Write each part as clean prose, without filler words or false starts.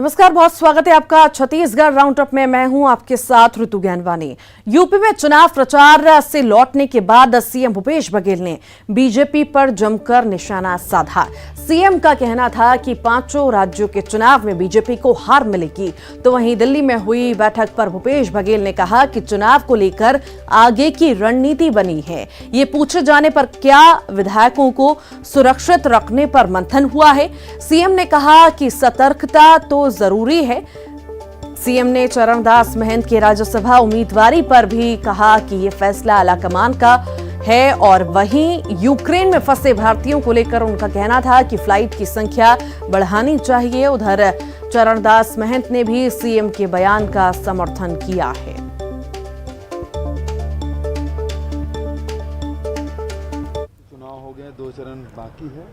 नमस्कार, बहुत स्वागत है आपका छत्तीसगढ़ राउंड अप में। मैं हूं आपके साथ ऋतु ज्ञानवानी। यूपी में चुनाव प्रचार से लौटने के बाद सीएम भूपेश बघेल ने बीजेपी पर जमकर निशाना साधा। सीएम का कहना था कि पांचों राज्यों के चुनाव में बीजेपी को हार मिलेगी। तो वहीं दिल्ली में हुई बैठक पर भूपेश बघेल ने कहा कि चुनाव को लेकर आगे की रणनीति बनी है। ये पूछे जाने पर क्या विधायकों को सुरक्षित रखने पर मंथन हुआ है, सीएम ने कहा कि सतर्कता तो जरूरी है। सीएम ने चरणदास महंत के राज्यसभा उम्मीदवारी पर भी कहा कि यह फैसला आलाकमान का है। और वहीं यूक्रेन में फंसे भारतीयों को लेकर उनका कहना था कि फ्लाइट की संख्या बढ़ानी चाहिए। उधर चरणदास महंत ने भी सीएम के बयान का समर्थन किया है। चुनाव हो गए, 2 चरण बाकी है।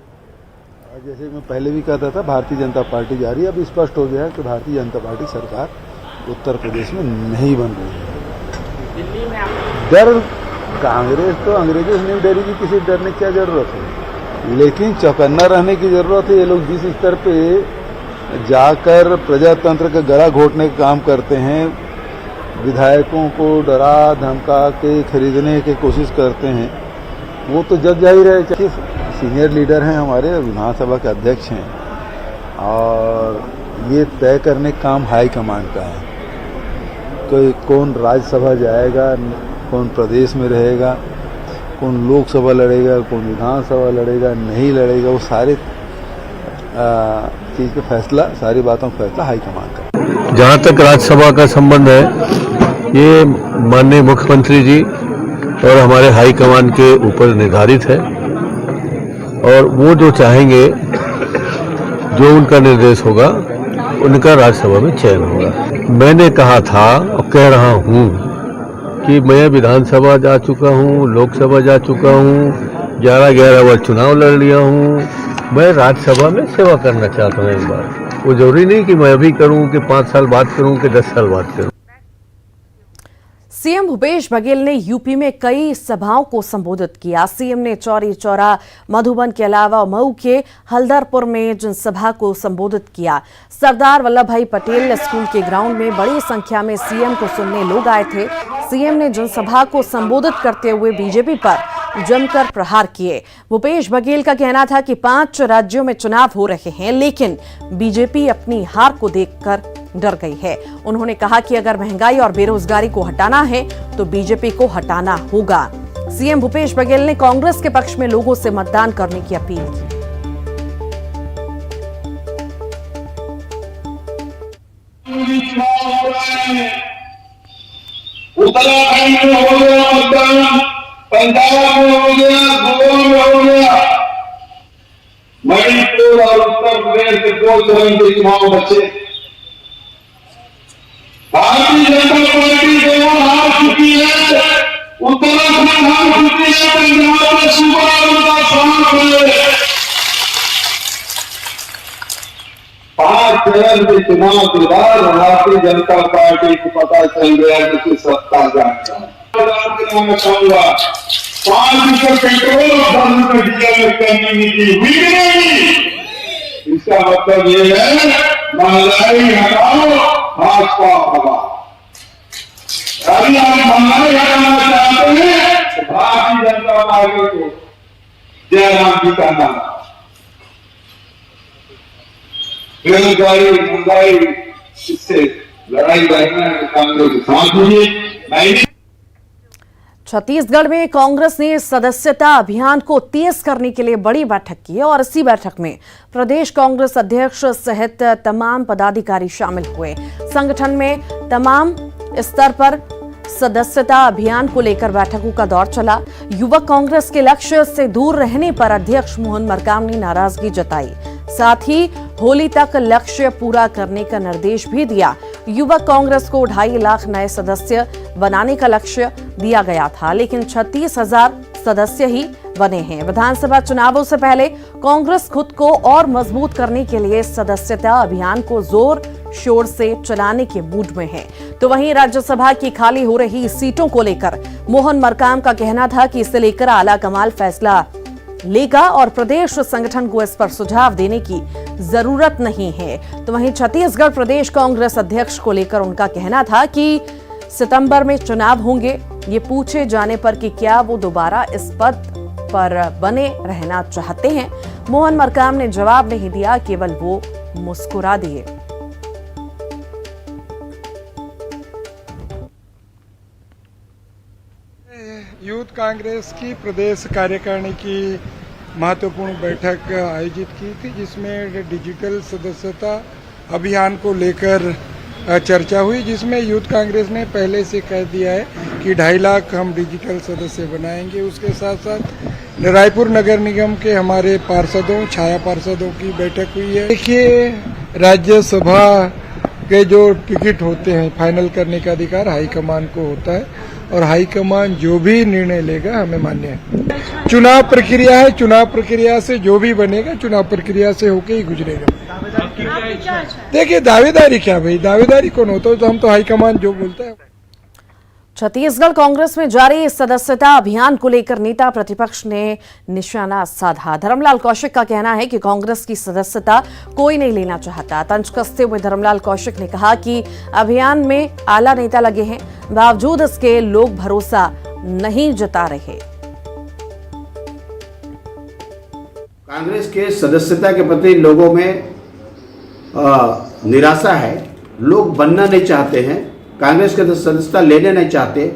जैसे मैं पहले भी कहता था, भारतीय जनता पार्टी जा रही है। अब स्पष्ट हो गया है कि भारतीय जनता पार्टी सरकार उत्तर प्रदेश में नहीं बन रही है। दिल्ली में डर कांग्रेस तो अंग्रेजों से नहीं डरेगी, किसी डरने की क्या जरूरत है, लेकिन चौकन्ना रहने की जरूरत है। ये लोग जिस स्तर पे जाकर प्रजातंत्र का गला घोटने का काम करते हैं, विधायकों को डरा धमका के खरीदने की कोशिश करते हैं, वो तो जग जाहिर है। सीनियर लीडर हैं, हमारे विधानसभा के अध्यक्ष हैं, और ये तय करने का काम हाईकमान का है। कोई कौन राज्यसभा जाएगा, कौन प्रदेश में रहेगा, कौन लोकसभा लड़ेगा, कौन विधानसभा लड़ेगा, नहीं लड़ेगा, वो सारे चीज़ का फैसला, सारी बातों का फैसला हाईकमान का। जहाँ तक राज्यसभा का संबंध है, ये माननीय मुख्यमंत्री जी और हमारे हाईकमान के ऊपर निर्धारित है, और वो जो चाहेंगे, जो उनका निर्देश होगा, उनका राज्यसभा में चयन होगा। मैंने कहा था और कह रहा हूँ कि मैं विधानसभा जा चुका हूँ, लोकसभा जा चुका हूँ, 11 बार चुनाव लड़ लिया हूँ। मैं राज्यसभा में सेवा करना चाहता हूँ एक बार। वो जरूरी नहीं कि मैं अभी करूँ, कि 5 साल बाद करूँ, कि 10 साल बाद करूँ। सीएम भूपेश बघेल ने यूपी में कई सभाओं को संबोधित किया। सीएम ने चौरी चौरा, मधुबन के अलावा मऊ के हल्दरपुर में जनसभा को संबोधित किया। सरदार वल्लभ भाई पटेल स्कूल के ग्राउंड में बड़ी संख्या में सीएम को सुनने लोग आए थे। सीएम ने जनसभा को संबोधित करते हुए बीजेपी पर जमकर प्रहार किए। भूपेश बघेल का कहना था कि 5 राज्यों में चुनाव हो रहे हैं, लेकिन बीजेपी अपनी हार को देखकर डर गई है। उन्होंने कहा कि अगर महंगाई और बेरोजगारी को हटाना है तो बीजेपी को हटाना होगा। सीएम भूपेश बघेल ने कांग्रेस के पक्ष में लोगों से मतदान करने की अपील की। उत्तराखंड में हो गया मतदान, पंजाब में हो गया, गोवा में हो गया, मणिपुर और उत्तर प्रदेश के 2 चरण के चुनाव बचे। भारतीय जनता पार्टी गोवा हार चुकी है, उत्तराखंड हार चुकी है, पंजाब में सूबा का साथ है। 5 चरण के चुनाव के बाद भारतीय जनता पार्टी को पता चल गया कि सत्ता जाता है। 5 पेट्रोल और 10 डीजल में कमी नीति हुई नहीं। इसका मतलब ये है, महंगाई हटाओ, भाजपा भगाओ। अभी आप महंगाई हटाना चाहते हैं तो भारतीय जनता पार्टी को जयराम जी का नाम। बेरोजगारी, महंगाई, इससे लड़ाई लड़ना है, कांग्रेस के साथ होगी। छत्तीसगढ़ में कांग्रेस ने सदस्यता अभियान को तेज करने के लिए बड़ी बैठक की है और इसी बैठक में प्रदेश कांग्रेस अध्यक्ष सहित तमाम पदाधिकारी शामिल हुए। संगठन में तमाम स्तर पर सदस्यता अभियान को लेकर बैठकों का दौर चला। युवक कांग्रेस के लक्ष्य से दूर रहने पर अध्यक्ष मोहन मरकाम ने नाराजगी जताई। साथ ही होली तक लक्ष्य पूरा करने का निर्देश भी दिया। युवक कांग्रेस को 2.5 लाख नए सदस्य बनाने का लक्ष्य दिया गया था, लेकिन 36,000 सदस्य ही बने हैं। विधानसभा चुनावों से पहले कांग्रेस खुद को और मजबूत करने के लिए सदस्यता अभियान को जोर शोर से चलाने के मूड में है। तो वहीं राज्यसभा की खाली हो रही सीटों को लेकर मोहन मरकाम का कहना था कि इसे लेकर आला कमान फैसला लेगा और प्रदेश संगठन को इस पर सुझाव देने की जरूरत नहीं है। तो वहीं छत्तीसगढ़ प्रदेश कांग्रेस अध्यक्ष को लेकर उनका कहना था कि सितंबर में चुनाव होंगे। ये पूछे जाने पर कि क्या वो दोबारा इस पद पर बने रहना चाहते हैं, मोहन मरकाम ने जवाब नहीं दिया, केवल वो मुस्कुरा दिए। यूथ कांग्रेस की प्रदेश कार्यकारिणी की महत्वपूर्ण बैठक आयोजित की थी, जिसमें डिजिटल सदस्यता अभियान को लेकर चर्चा हुई, जिसमें यूथ कांग्रेस ने पहले से कह दिया है कि 2.5 लाख हम डिजिटल सदस्य बनाएंगे। उसके साथ साथ रायपुर नगर निगम के हमारे पार्षदों, छाया पार्षदों की बैठक हुई है। देखिए, राज्यसभा के जो टिकट होते हैं फाइनल करने का अधिकार हाईकमान को होता है और हाईकमान जो भी निर्णय लेगा हमें मान्य है। चुनाव प्रक्रिया है, चुनाव प्रक्रिया से जो भी बनेगा चुनाव प्रक्रिया से होके ही गुजरेगा। देखिए, दावेदारी क्या भाई, दावेदारी कौन होता है, तो हम तो हाईकमान जो बोलता है। छत्तीसगढ़ कांग्रेस में जारी सदस्यता अभियान को लेकर नेता प्रतिपक्ष ने निशाना साधा। धर्मलाल कौशिक का कहना है कि कांग्रेस की सदस्यता कोई नहीं लेना चाहता। तंज कसते हुए धर्मलाल कौशिक ने कहा कि अभियान में आला नेता लगे हैं, बावजूद इसके लोग भरोसा नहीं जता रहे। कांग्रेस के सदस्यता के प्रति लोगों में निराशा है। लोग बनना नहीं चाहते हैं, कांग्रेस के सदस्यता लेने नहीं चाहते।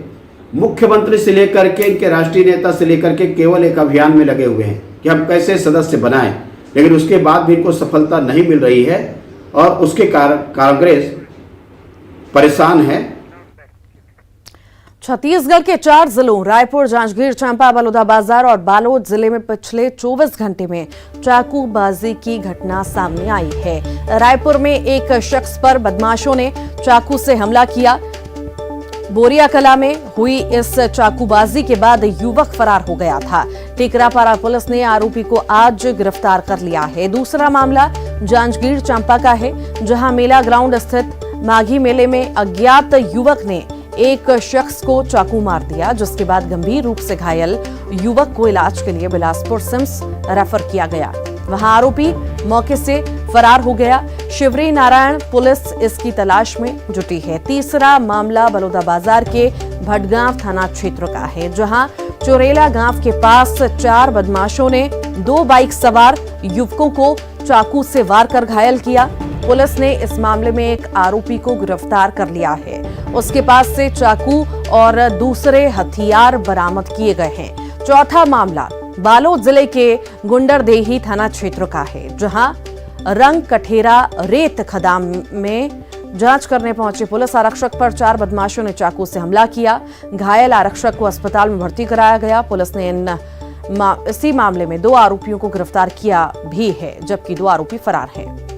मुख्यमंत्री से लेकर के इनके राष्ट्रीय नेता से लेकर के केवल एक अभियान में लगे हुए हैं कि हम कैसे सदस्य बनाएं, लेकिन उसके बाद भी इनको सफलता नहीं मिल रही है और उसके कारण कांग्रेस परेशान है। छत्तीसगढ़ के 4 जिलों रायपुर, जांजगीर चांपा, बलौदाबाजार और बालोद जिले में पिछले 24 घंटे में चाकूबाजी की घटना सामने आई है। रायपुर में एक शख्स पर बदमाशों ने चाकू से हमला किया। बोरिया कला में हुई इस चाकूबाजी के बाद युवक फरार हो गया था। टिकरापारा पुलिस ने आरोपी को आज गिरफ्तार कर लिया है। दूसरा मामला जांजगीर चांपा का है, जहां मेला ग्राउंड स्थित माघी मेले में अज्ञात युवक ने एक शख्स को चाकू मार दिया, जिसके बाद गंभीर रूप से घायल युवक को इलाज के लिए बिलासपुर सिम्स रेफर किया गया। वहां आरोपी मौके से फरार हो गया। शिवरी नारायण पुलिस इसकी तलाश में जुटी है। तीसरा मामला बलौदाबाजार के भटगांव थाना क्षेत्र का है, जहां चोरेला गांव के पास 4 बदमाशों ने 2 बाइक सवार युवकों को चाकू से वार कर घायल किया। पुलिस ने इस मामले में एक आरोपी को गिरफ्तार कर लिया है। उसके पास से चाकू और दूसरे हथियार बरामद किए गए हैं। चौथा मामला बालोद जिले के गुंडरदेही थाना क्षेत्र का है, जहां रंग कठेरा रेत खदान में जांच करने पहुंचे पुलिस आरक्षक पर 4 बदमाशों ने चाकू से हमला किया। घायल आरक्षक को अस्पताल में भर्ती कराया गया। पुलिस ने इसी मामले में 2 आरोपियों को गिरफ्तार किया भी है, जबकि 2 आरोपी फरार हैं।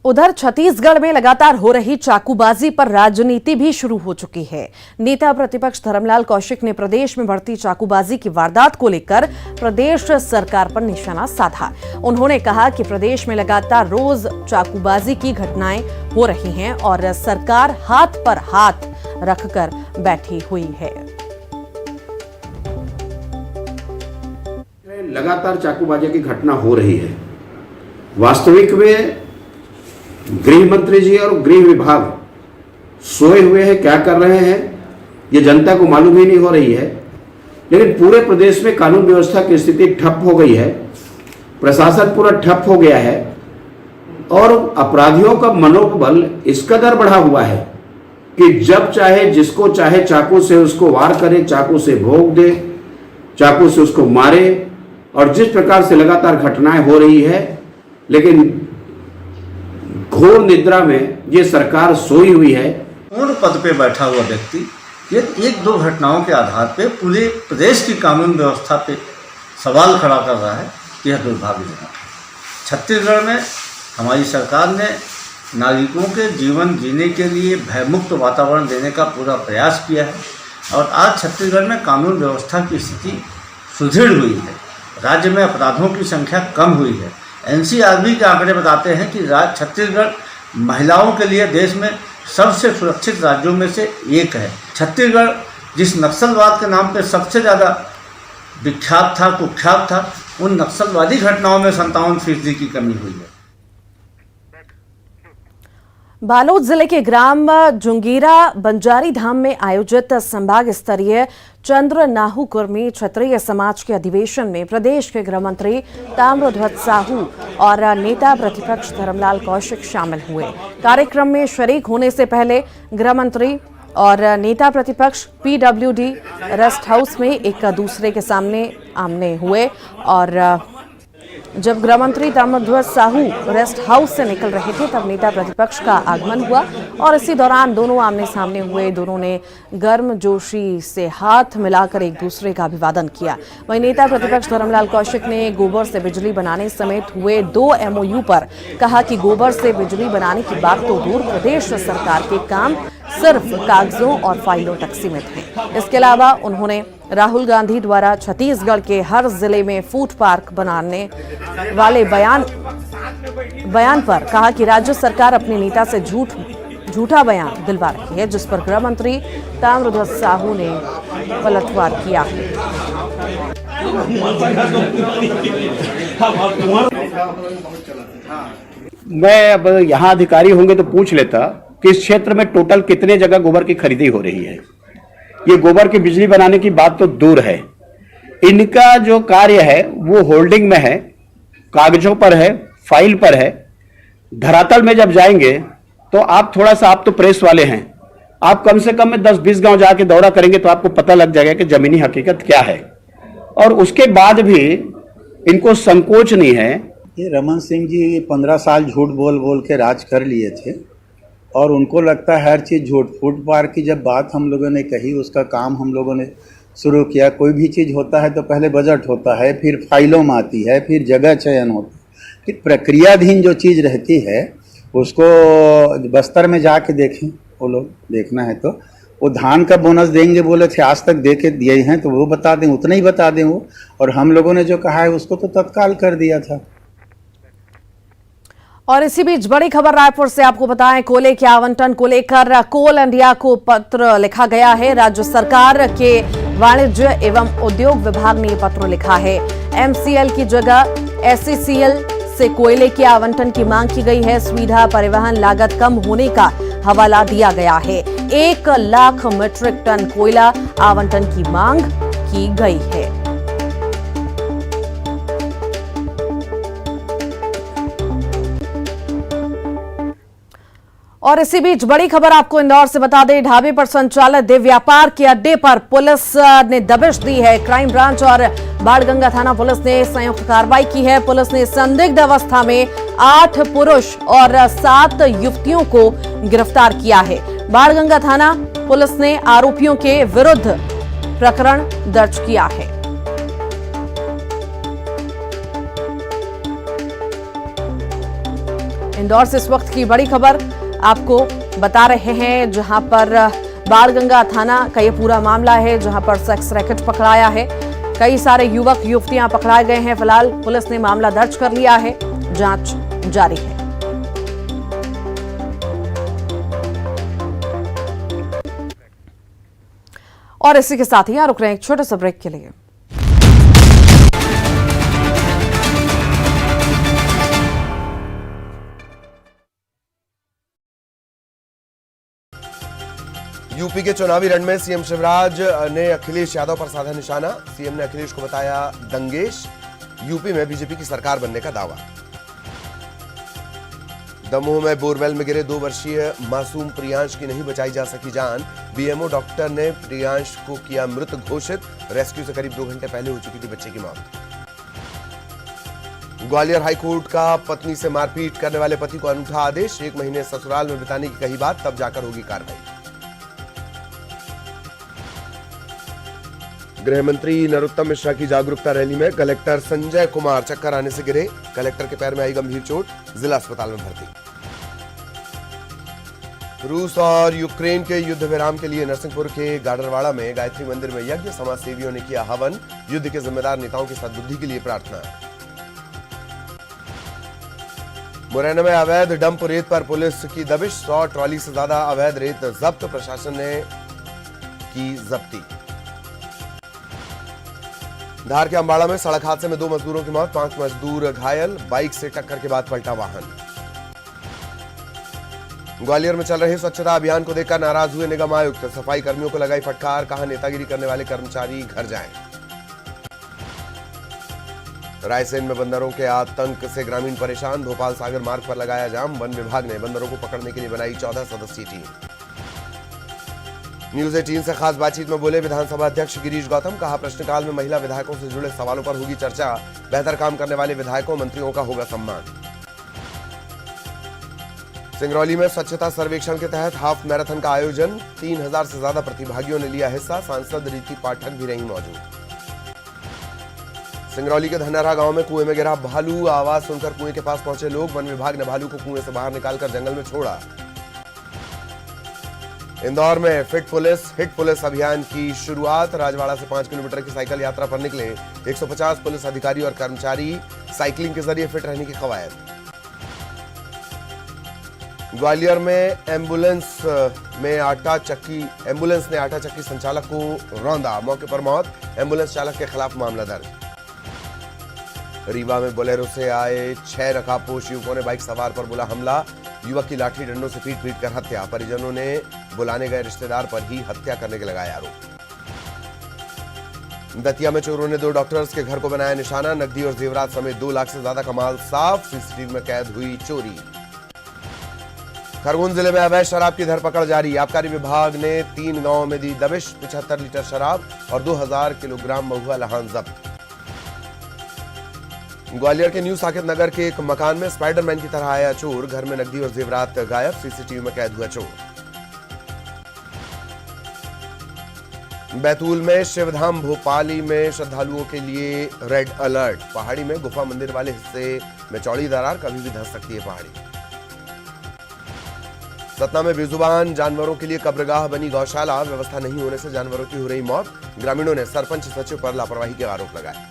उधर छत्तीसगढ़ में लगातार हो रही चाकूबाजी पर राजनीति भी शुरू हो चुकी है। नेता प्रतिपक्ष धर्मलाल कौशिक ने प्रदेश में बढ़ती चाकूबाजी की वारदात को लेकर प्रदेश सरकार पर निशाना साधा। उन्होंने कहा कि प्रदेश में लगातार रोज चाकूबाजी की घटनाएं हो रही हैं और सरकार हाथ पर हाथ रखकर बैठी हुई है। लगातार चाकूबाजी की घटना हो रही है। वास्तविक में गृह मंत्री जी और गृह विभाग सोए हुए हैं, क्या कर रहे हैं ये जनता को मालूम ही नहीं हो रही है। लेकिन पूरे प्रदेश में कानून व्यवस्था की स्थिति ठप हो गई है, प्रशासन पूरा ठप हो गया है और अपराधियों का मनोबल इस कदर बढ़ा हुआ है कि जब चाहे जिसको चाहे चाकू से उसको वार करे, चाकू से भोग दे, चाकू से उसको मारे। और जिस प्रकार से लगातार घटनाएं हो रही है, लेकिन घोर निद्रा में ये सरकार सोई हुई है। पूर्ण पद पे बैठा हुआ व्यक्ति ये 1-2 घटनाओं के आधार पे पूरे प्रदेश की कानून व्यवस्था पे सवाल खड़ा कर रहा है, यह दुर्भाग्यजनक है। छत्तीसगढ़ में हमारी सरकार ने नागरिकों के जीवन जीने के लिए भयमुक्त वातावरण देने का पूरा प्रयास किया है और आज छत्तीसगढ़ में कानून व्यवस्था की स्थिति सुदृढ़ हुई है। राज्य में अपराधों की संख्या कम हुई है। NCRB के आंकड़े बताते हैं कि छत्तीसगढ़ महिलाओं के लिए देश में सबसे सुरक्षित राज्यों में से एक है। छत्तीसगढ़ जिस नक्सलवाद के नाम पे सबसे ज़्यादा विख्यात था, कुख्यात था, उन नक्सलवादी घटनाओं में 57% की कमी हुई है। बालोद जिले के ग्राम जुंगीरा बंजारी धाम में आयोजित संभाग स्तरीय चंद्र नाहु कुर्मी क्षत्रिय समाज के अधिवेशन में प्रदेश के गृह मंत्री ताम्रध्वज साहू और नेता प्रतिपक्ष धर्मलाल कौशिक शामिल हुए। कार्यक्रम में शरीक होने से पहले गृह मंत्री और नेता प्रतिपक्ष PWD रेस्ट हाउस में एक दूसरे के सामने आमने हुए और जब गृह मंत्री ताम्रध्वज साहू रेस्ट हाउस से निकल रहे थे तब नेता प्रतिपक्ष का आगमन हुआ और इसी दौरान दोनों आमने सामने हुए। दोनों ने गर्मजोशी से हाथ मिलाकर एक दूसरे का अभिवादन किया। वहीं नेता प्रतिपक्ष धर्मलाल कौशिक ने गोबर से बिजली बनाने समेत हुए 2 MOU पर कहा कि गोबर से बिजली बनाने की बात तो दूर, प्रदेश सरकार के काम सिर्फ कागजों और फाइलों तक सीमित हैं। इसके अलावा उन्होंने राहुल गांधी द्वारा छत्तीसगढ़ के हर जिले में फूड पार्क बनाने वाले बयान पर कहा कि राज्य सरकार अपने नेता से झूठा बयान दिलवा रही है, जिस पर गृह मंत्री ताम्रध्वज साहू ने पलटवार किया। मैं अब यहाँ अधिकारी होंगे तो पूछ लेता कि इस क्षेत्र में टोटल कितने जगह गोबर की खरीदी हो रही है। ये गोबर की बिजली बनाने की बात तो दूर है, इनका जो कार्य है वो होल्डिंग में है, कागजों पर है, फाइल पर है। धरातल में जब जाएंगे तो आप थोड़ा सा, आप तो प्रेस वाले हैं, आप कम से कम में 10-20 गांव जाके दौरा करेंगे तो आपको पता लग जाएगा कि जमीनी हकीकत क्या है। और उसके बाद भी इनको संकोच नहीं है। ये रमन सिंह जी 15 साल झूठ बोल बोल के राज कर लिए थे और उनको लगता है हर चीज़ झूठ। फूड पार्क की जब बात हम लोगों ने कही, उसका काम हम लोगों ने शुरू किया। कोई भी चीज़ होता है तो पहले बजट होता है, फिर फाइलों में आती है, फिर जगह चयन होता है, कि प्रक्रियाधीन जो चीज़ रहती है उसको बस्तर में जाके देखें, वो लोग देखना है तो वो धान का बोनस देंगे बोले थे, आज तक दे के दिए हैं तो वो बता दें, उतना ही बता दें वो। और हम लोगों ने जो कहा है उसको तो तत्काल कर दिया था। और इसी बीच बड़ी खबर रायपुर से आपको बताएं, कोयले के आवंटन को लेकर कोल इंडिया को पत्र लिखा गया है। राज्य सरकार के वाणिज्य एवं उद्योग विभाग ने यह पत्र लिखा है। MCL की जगह SCCL से कोयले के आवंटन की मांग की गई है। सुविधा, परिवहन लागत कम होने का हवाला दिया गया है। 1 लाख मीट्रिक टन कोयला आवंटन की मांग की गई है। और इसी बीच बड़ी खबर आपको इंदौर से बता दें, ढाबे पर संचालित देह व्यापार के अड्डे पर पुलिस ने दबिश दी है। क्राइम ब्रांच और बाणगंगा थाना पुलिस ने संयुक्त कार्रवाई की है। पुलिस ने संदिग्ध अवस्था में 8 पुरुष और 7 युवतियों को गिरफ्तार किया है। बाणगंगा थाना पुलिस ने आरोपियों के विरुद्ध प्रकरण दर्ज किया है। इंदौर से इस वक्त की बड़ी खबर आपको बता रहे हैं, जहां पर बाणगंगा थाना का ये पूरा मामला है, जहां पर सेक्स रैकेट पकड़ाया है। कई सारे युवक युवतियां पकड़ाए गए हैं। फिलहाल पुलिस ने मामला दर्ज कर लिया है, जांच जारी है। और इसी के साथ ही यहां रुक रहे हैं एक छोटे से ब्रेक के लिए। यूपी के चुनावी रण में सीएम शिवराज ने अखिलेश यादव पर साधा निशाना। सीएम ने अखिलेश को बताया दंगेश। यूपी में बीजेपी की सरकार बनने का दावा। दमोह में बोरवेल में गिरे 2 वर्षीय मासूम प्रियांश की नहीं बचाई जा सकी जान। बीएमओ डॉक्टर ने प्रियांश को किया मृत घोषित। रेस्क्यू से करीब 2 घंटे पहले हो चुकी थी बच्चे की मौत। ग्वालियर हाईकोर्ट का पत्नी से मारपीट करने वाले पति को अनूठा आदेश। 1 महीने ससुराल में बिताने की कही बात, तब जाकर होगी कार्रवाई। गृह मंत्री नरोत्तम मिश्रा की जागरूकता रैली में कलेक्टर संजय कुमार चक्कर आने से गिरे। कलेक्टर के पैर में आई गंभीर चोट, जिला अस्पताल में भर्ती। रूस और यूक्रेन के युद्ध विराम के लिए नरसिंहपुर के गाडरवाड़ा में गायत्री मंदिर में यज्ञ। समाज सेवियों ने किया हवन। युद्ध के जिम्मेदार नेताओं की सद्बुद्धि के लिए प्रार्थना। मुरैना में अवैध डंप रेत पर पुलिस की दबिश, 100 ट्रॉली से ज्यादा अवैध रेत जब्त, प्रशासन ने की जब्ती। धार के अंबाड़ा में सड़क हादसे में 2 मजदूरों की मौत, 5 मजदूर घायल, बाइक से टक्कर के बाद पलटा वाहन। ग्वालियर में चल रहे स्वच्छता अभियान को देखकर नाराज हुए निगम आयुक्त, सफाई कर्मियों को लगाई फटकार, कहा नेतागिरी करने वाले कर्मचारी घर जाएं। रायसेन में बंदरों के आतंक से ग्रामीण परेशान, भोपाल सागर मार्ग पर लगाया जाम, वन विभाग ने बंदरों को पकड़ने के लिए बनाई 14 सदस्यीय टीम। न्यूज 18 से खास बातचीत में बोले विधानसभा अध्यक्ष गिरीश गौतम, कहा प्रश्नकाल में महिला विधायकों से जुड़े सवालों पर होगी चर्चा, बेहतर काम करने वाले विधायकों मंत्रियों का होगा सम्मान। सिंगरौली में स्वच्छता सर्वेक्षण के तहत हाफ मैराथन का आयोजन, 3000 से ज्यादा प्रतिभागियों ने लिया हिस्सा, सांसद रीति पाठक भी रही मौजूद। सिंगरौली के धनहरा गांव में कुएं में गिरा भालू, आवाज सुनकर कुएं के पास पहुंचे लोग, वन विभाग ने भालू को कुएं से बाहर निकालकर जंगल में छोड़ा। इंदौर में हिट पुलिस अभियान की शुरुआत, राजवाड़ा से 5 किलोमीटर की साइकिल यात्रा पर निकले 150 पुलिस अधिकारी और कर्मचारी, साइकिलिंग के जरिए फिट रहने की कवायद। ग्वालियर में एम्बुलेंस ने आटा चक्की संचालक को रौंदा, मौके पर मौत, एम्बुलेंस चालक के खिलाफ मामला दर्ज। रीवा में बोलेरो से आए 6 नकाबपोश युवकों ने बाइक सवार पर बोला हमला, युवक की लाठी डंडों से पीट कर हत्या, परिजनों ने बुलाने गए रिश्तेदार पर ही हत्या करने के लगाए आरोप। दतिया में चोरों ने 2 डॉक्टर्स के घर को बनाया निशाना, नकदी और जेवरात समेत 2 लाख से ज्यादा का माल साफ, सीसीटीवी में कैद हुई चोरी। खरगोन जिले में अवैध शराब की धरपकड़ जारी, आबकारी विभाग ने 3 गांवों में दी दबिश, 75 लीटर शराब और 2000 किलोग्राम महुआ लहान जब्त। ग्वालियर के न्यू साकेत नगर के एक मकान में स्पाइडरमैन की तरह आया चोर, घर में नकदी और जेवरात गायब, सीसीटीवी में कैद हुआ चोर। बैतूल में शिवधाम भोपाली में श्रद्धालुओं के लिए रेड अलर्ट, पहाड़ी में गुफा मंदिर वाले हिस्से में चौड़ी दरार, कभी भी धंस सकती है पहाड़ी। सतना में बेजुबान जानवरों के लिए कब्रगाह बनी गौशाला, व्यवस्था नहीं होने से जानवरों की हो रही मौत, ग्रामीणों ने सरपंच सचिव पर लापरवाही के आरोप लगाए।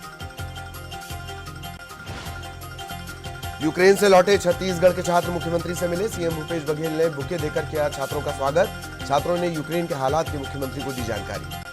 यूक्रेन से लौटे छत्तीसगढ़ के छात्र मुख्यमंत्री से मिले, सीएम भूपेश बघेल ने बुके देकर किया छात्रों का स्वागत, छात्रों ने यूक्रेन के हालात की मुख्यमंत्री को दी जानकारी।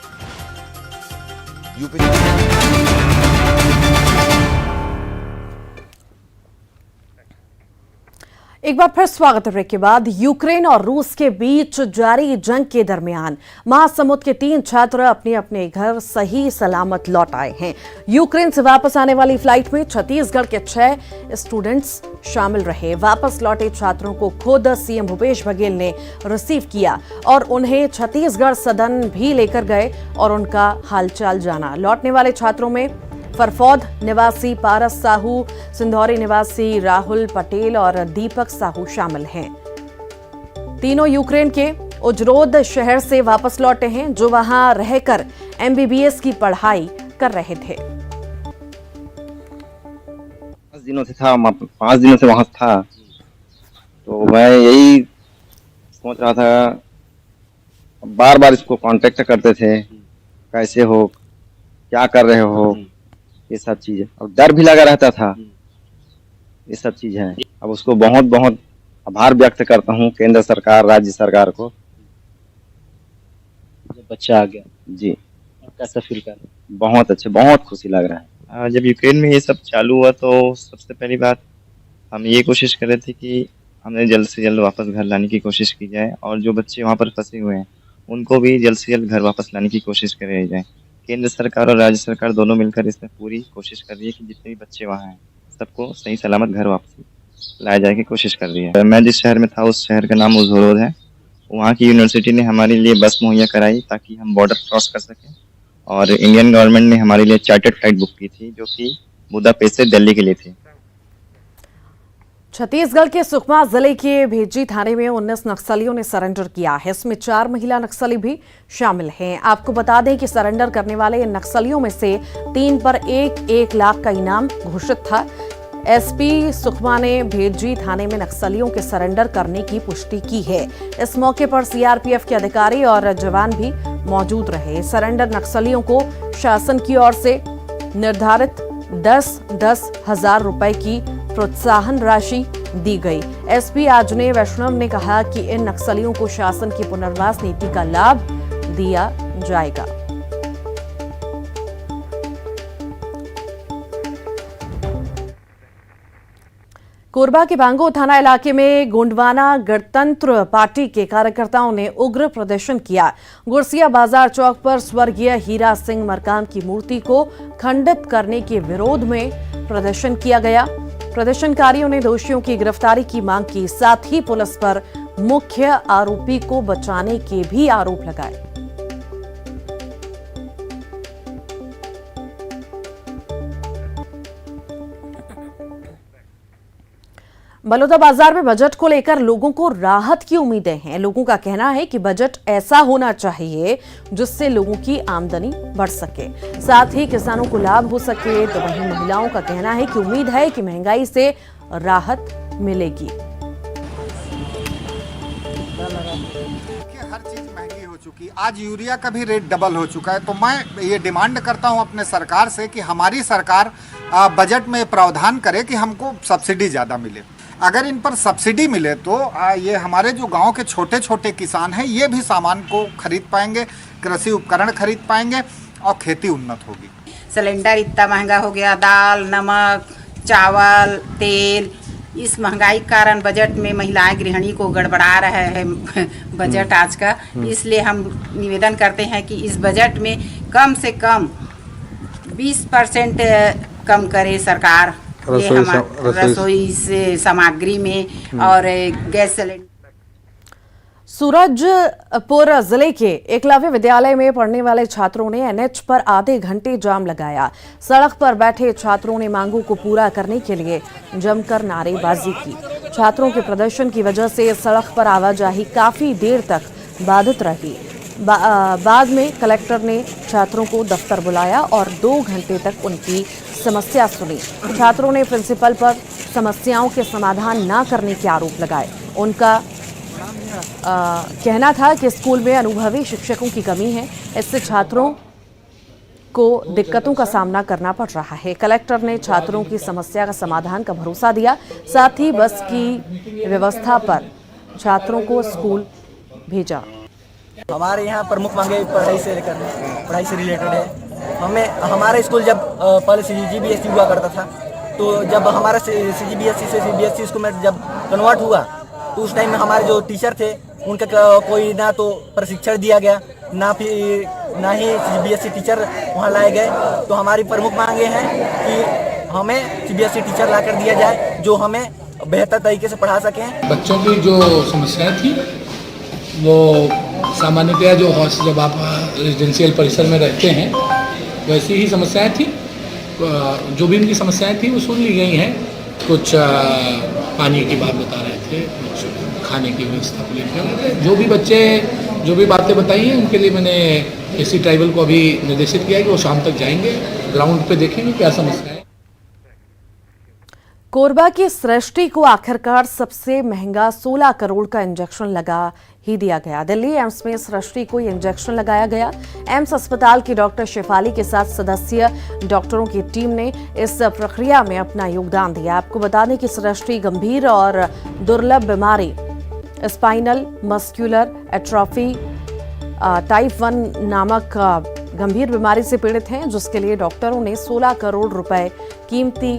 एक बार फिर स्वागत है ब्रेक के बाद। यूक्रेन और रूस के बीच जारी जंग के दरमियान महासमुंद के 3 छात्र अपने अपने घर सही सलामत लौट आए हैं। यूक्रेन से वापस आने वाली फ्लाइट में छत्तीसगढ़ के 6 स्टूडेंट्स शामिल रहे। वापस लौटे छात्रों को खुद सीएम भूपेश बघेल ने रिसीव किया और उन्हें छत्तीसगढ़ सदन भी लेकर गए और उनका हालचाल जाना। लौटने वाले छात्रों में फरफौद निवासी पारस साहू, सिंधौरी निवासी राहुल पटेल और दीपक साहू शामिल हैं। तीनों यूक्रेन के उजरोद शहर से वापस लौटे हैं, जो वहां रहकर एमबीबीएस की पढ़ाई कर रहे थे। 5 दिनों से वहां था, तो मैं यही सोच रहा था, बार बार इसको कांटेक्ट करते थे, कैसे हो, क्या कर रहे हो, ये सब चीजें, और डर भी लगा रहता था, ये सब चीज है। अब उसको बहुत बहुत आभार व्यक्त करता हूँ केंद्र सरकार, राज्य सरकार को। जब बच्चा आ गया जी, कैसा फील कर? बहुत अच्छे, बहुत खुशी लग रहा है। जब यूक्रेन में ये सब चालू हुआ तो सबसे पहली बात हम ये कोशिश कर रहे थे कि हमें जल्द से जल्द वापस घर लाने की कोशिश की जाए, और जो बच्चे वहाँ पर फंसे हुए हैं उनको भी जल्द से जल्द घर वापस लाने की कोशिश करी जाए। केंद्र सरकार और राज्य सरकार दोनों मिलकर इसमें पूरी कोशिश कर रही है कि जितने भी बच्चे वहाँ हैं सबको सही सलामत घर वापस लाया जाए की कोशिश कर रही है। मैं जिस शहर में था उस शहर का नाम उजरोद है। वहाँ की यूनिवर्सिटी ने हमारे लिए बस मुहैया कराई ताकि हम बॉर्डर क्रॉस कर सकें, और इंडियन गवर्नमेंट ने हमारे लिए चार्टर्ड फ्लाइट बुक की थी जो कि बुदापेस्ट से दिल्ली के लिए थी। छत्तीसगढ़ के सुकमा जिले के भेजी थाने में 19 नक्सलियों ने सरेंडर किया है। इसमें 4 महिला नक्सली भी शामिल हैं। आपको बता दें कि सरेंडर करने वाले इन नक्सलियों में से 3 पर 1 लाख का इनाम घोषित था। एसपी सुकमा ने भेजी थाने में नक्सलियों के सरेंडर करने की पुष्टि की है। इस मौके पर सीआरपीएफ के अधिकारी और जवान भी मौजूद रहे। सरेंडर नक्सलियों को शासन की ओर से निर्धारित 10,000 रुपए की प्रोत्साहन राशि दी गई। एसपी आजने वैष्णव ने कहा कि इन नक्सलियों को शासन की पुनर्वास नीति का लाभ दिया जाएगा। कोरबा के बांगो थाना इलाके में गोंडवाना गणतंत्र पार्टी के कार्यकर्ताओं ने उग्र प्रदर्शन किया। गुरसिया बाजार चौक पर स्वर्गीय हीरा सिंह मरकाम की मूर्ति को खंडित करने के विरोध में प्रदर्शन किया गया। प्रदर्शनकारियों ने दोषियों की गिरफ्तारी की मांग की, साथ ही पुलिस पर मुख्य आरोपी को बचाने के भी आरोप लगाए। बलौदा बाजार में बजट को लेकर लोगों को राहत की उम्मीदें हैं। लोगों का कहना है कि बजट ऐसा होना चाहिए जिससे लोगों की आमदनी बढ़ सके, साथ ही किसानों को लाभ हो सके। तो वहीं महिलाओं का कहना है कि उम्मीद है कि महंगाई से राहत मिलेगी। हर चीज महंगी हो चुकी, आज यूरिया का भी रेट डबल हो चुका है। तो मैं ये डिमांड करता हूं अपने सरकार से कि हमारी सरकार बजट में प्रावधान करे कि हमको सब्सिडी ज़्यादा मिले। अगर इन पर सब्सिडी मिले तो ये हमारे जो गांव के छोटे छोटे किसान हैं ये भी सामान को खरीद पाएंगे, कृषि उपकरण खरीद पाएंगे और खेती उन्नत होगी। सिलेंडर इतना महंगा हो गया, दाल, नमक, चावल, तेल, इस महंगाई के कारण बजट में महिलाएं गृहिणी को गड़बड़ा रहा है बजट आज का। इसलिए हम निवेदन करते हैं कि इस बजट में कम से कम 20% कम करे सरकार रसोई से सामग्री में और गैस सिलेंडर। सूरजपुर जिले के एकलव्य विद्यालय में पढ़ने वाले छात्रों ने एनएच पर आधे घंटे जाम लगाया। सड़क पर बैठे छात्रों ने मांगों को पूरा करने के लिए जमकर नारेबाजी की। छात्रों के प्रदर्शन की वजह से सड़क पर आवाजाही काफी देर तक बाधित रही। बाद में कलेक्टर ने छात्रों को दफ्तर बुलाया और 2 घंटे तक उनकी समस्या सुनी। छात्रों ने प्रिंसिपल पर समस्याओं के समाधान न करने के आरोप लगाए। उनका कहना था कि स्कूल में अनुभवी शिक्षकों की कमी है, इससे छात्रों को दिक्कतों का सामना करना पड़ रहा है। कलेक्टर ने छात्रों की समस्या का समाधान का भरोसा दिया, साथ ही बस की व्यवस्था पर छात्रों को स्कूल भेजा। हमारे यहाँ प्रमुख मांगे पढ़ाई से रिलेटेड है। हमारे स्कूल जब पहले CGBSE हुआ करता था, तो जब हमारा CGBSE से CBSE स्कूल में जब कन्वर्ट हुआ तो उस टाइम में हमारे जो टीचर थे उनका कोई ना तो प्रशिक्षण दिया गया, ना ही CBSE टीचर वहाँ लाए गए। तो हमारी प्रमुख मांगे हैं कि हमें CBSE टीचर ला कर दिया जाए जो हमें बेहतर तरीके से पढ़ा सकें। बच्चों की जो समस्याएं थी वो सामान्यतया जब आप रेजिडेंशियल परिसर में रहते हैं वैसी ही समस्याएं थी। जो भी उनकी समस्याएं थी वो सुन ली गई हैं। कुछ पानी की बात बता रहे थे, कुछ खाने की व्यवस्था को लेकर जो भी बातें बताई हैं उनके लिए मैंने एससी ट्राइबल को अभी निर्देशित किया है कि वो शाम तक जाएंगे, ग्राउंड पे देखेंगे क्या समस्या है। कोरबा की सृष्टि को आखिरकार सबसे महंगा 16 करोड़ का इंजेक्शन लगा ही दिया गया। दिल्ली एम्स में सृष्टि को इंजेक्शन लगाया गया। एम्स अस्पताल की डॉक्टर शेफाली के साथ सदस्य डॉक्टरों की टीम ने इस प्रक्रिया में अपना योगदान दिया। आपको बता दें कि सृष्टि गंभीर और दुर्लभ बीमारी स्पाइनल मस्कुलर एट्रोफी टाइप 1 नामक गंभीर बीमारी से पीड़ित हैं, जिसके लिए डॉक्टरों ने 16 करोड़ रुपए कीमती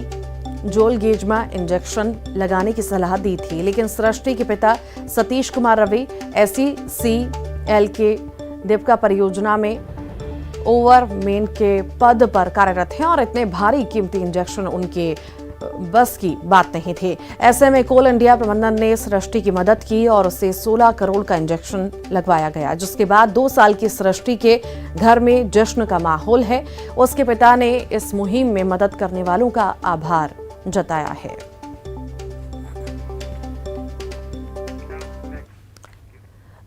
जोलगेजमा इंजेक्शन लगाने की सलाह दी थी। लेकिन सृष्टि के पिता सतीश कुमार रवि SECL के दीपका परियोजना में ओवरमेन के पद पर कार्यरत हैं और इतने भारी कीमती इंजेक्शन उनके बस की बात नहीं थे। ऐसे में कोल इंडिया प्रबंधन ने सृष्टि की मदद की और उसे 16 करोड़ का इंजेक्शन लगवाया गया, जिसके बाद 2 साल की सृष्टि के घर में जश्न का माहौल है। उसके पिता ने इस मुहिम में मदद करने वालों का आभार जताया है।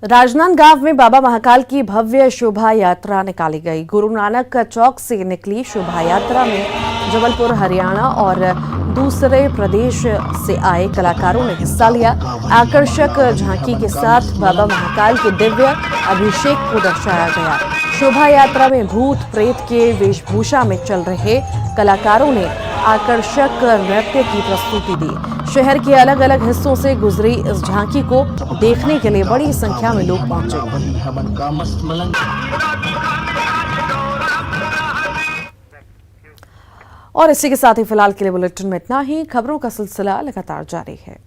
राजनांदगांव में बाबा महाकाल की भव्य शोभा यात्रा निकाली गई। गुरु नानक चौक से निकली शोभा यात्रा में जबलपुर, हरियाणा और दूसरे प्रदेश से आए कलाकारों ने हिस्सा लिया। आकर्षक झांकी के साथ बाबा महाकाल के दिव्य अभिषेक को दर्शाया गया। शोभा यात्रा में भूत प्रेत के वेशभूषा में चल रहे कलाकारों ने आकर्षक नृत्य की प्रस्तुति दी। शहर के अलग अलग हिस्सों से गुजरी इस झांकी को देखने के लिए बड़ी संख्या में लोग पहुंचे। और इसी के साथ ही फिलहाल के लिए बुलेटिन में इतना ही। खबरों का सिलसिला लगातार जारी है।